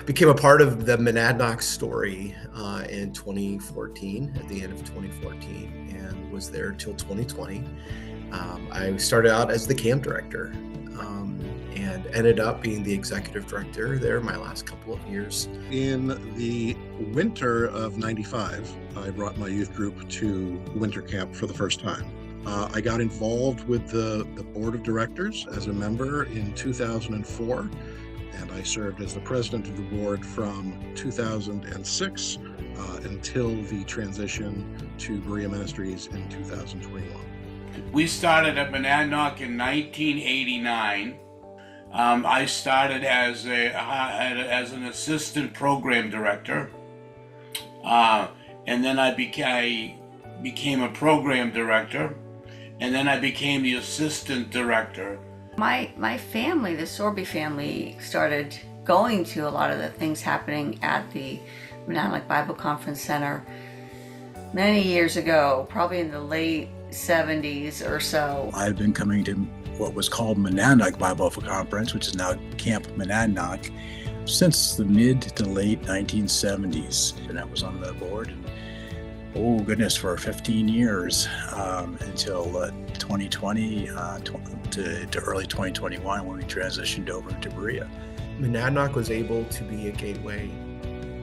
became a part of the Monadnock story in 2014, at the end of 2014, and was there till 2020. I started out as the camp director and ended up being the executive director there my last couple of years. In the winter of '95, I brought my youth group to winter camp for the first time. I got involved with the board of directors as a member in 2004, and I served as the president of the board from 2006 until the transition to Berea Ministries in 2021. We started at Monadnock in 1989. I started as an assistant program director, and then I became a program director, and then I became the assistant director. My family, the Sorby family, started going to a lot of the things happening at the Monadnock Bible Conference Center many years ago, probably in the late 70s or so. I've been coming to what was called Monadnock Bible Conference, which is now Camp Monadnock, since the mid to late 1970s. And I was on the board, oh goodness, for 15 years until 2020 to early 2021 when we transitioned over to Berea. Monadnock was able to be a gateway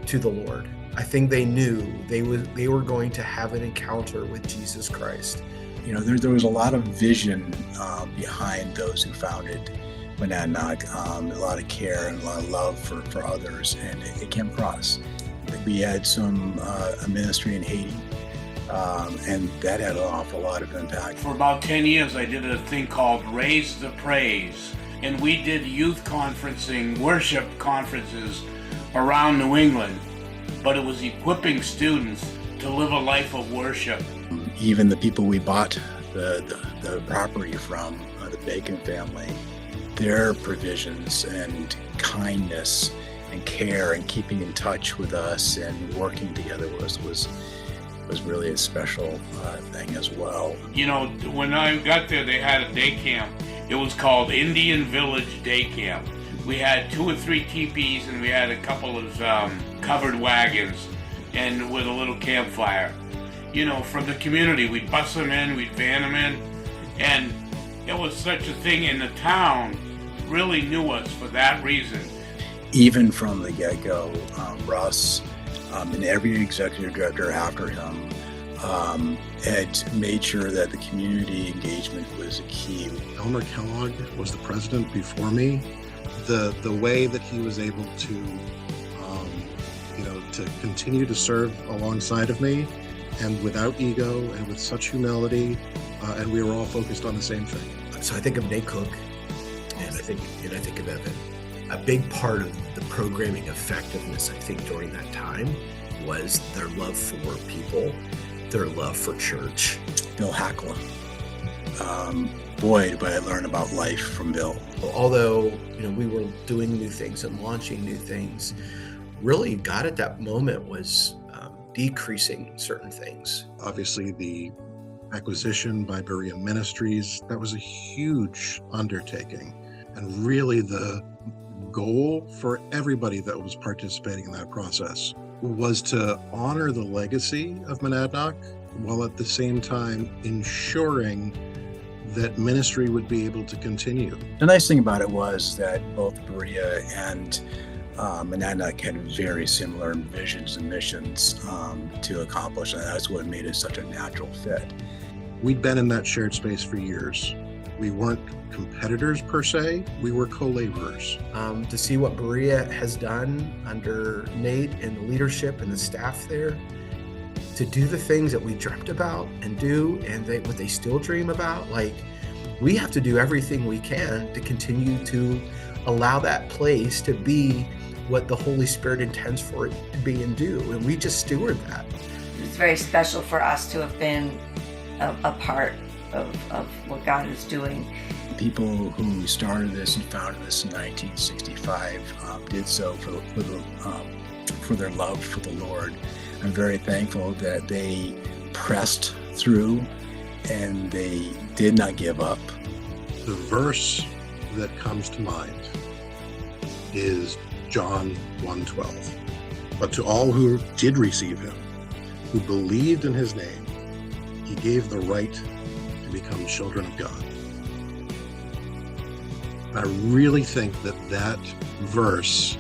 to the Lord. I think they knew they were going to have an encounter with Jesus Christ. You know, there was a lot of vision behind those who founded Monadnock, a lot of care and a lot of love for others, and it came across. We had a ministry in Haiti, and that had an awful lot of impact. For about 10 years, I did a thing called Raise the Praise, and we did youth conferencing, worship conferences around New England, but it was equipping students to live a life of worship. Even the people we bought the property from, the Bacon family, their provisions and kindness and care and keeping in touch with us and working together was really a special thing as well. You know, when I got there, they had a day camp. It was called Indian Village Day Camp. We had 2 or 3 teepees, and we had a couple of covered wagons, and with a little campfire. You know, from the community, we'd bus them in, we'd van them in, and it was such a thing. In the town really knew us for that reason. Even from the get-go, Russ and every executive director after him had made sure that the community engagement was a key. Elmer Kellogg was the president before me. The way that he was able to, to continue to serve alongside of me, and without ego and with such humility, and we were all focused on the same thing. So I think of Nate Cook, and I think of Evan. A big part of the programming effectiveness, I think, during that time was their love for people, their love for church. Bill Hackler. Boy, did I learn about life from Bill. Although, we were doing new things and launching new things, really God at that moment was decreasing certain things. Obviously, the acquisition by Berea Ministries, that was a huge undertaking. And really the goal for everybody that was participating in that process was to honor the legacy of Monadnock, while at the same time ensuring that ministry would be able to continue. The nice thing about it was that both Berea and Monadnock had very similar visions and missions to accomplish, and that's what made it such a natural fit. We'd been in that shared space for years. We weren't competitors per se, we were co-laborers. To see what Berea has done under Nate and the leadership and the staff there, to do the things that we dreamt about and do, and what they still dream about, we have to do everything we can to continue to allow that place to be what the Holy Spirit intends for it to be and do, and we just steward that. It's very special for us to have been a part of what God is doing. People who started this and founded this in 1965 did so for their love for the Lord. I'm very thankful that they pressed through and they did not give up. The verse that comes to mind is John 1:12. But to all who did receive him, who believed in his name, he gave the right to become children of God. And I really think that that verse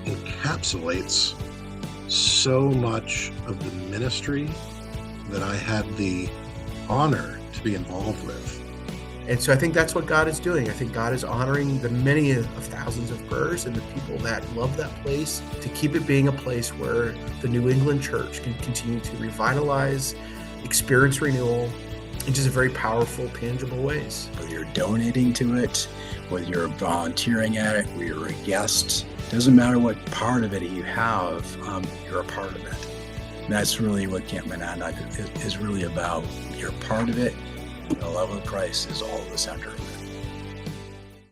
encapsulates so much of the ministry that I had the honor to be involved with. And so I think that's what God is doing. I think God is honoring the many of thousands of prayers and the people that love that place to keep it being a place where the New England church can continue to revitalize, experience renewal in just very powerful, tangible ways. Whether you're donating to it, whether you're volunteering at it, whether you're a guest, doesn't matter what part of it you have, you're a part of it. And that's really what Camp Monadnock is really about. You're a part of it. The love of Christ is all at the center of it.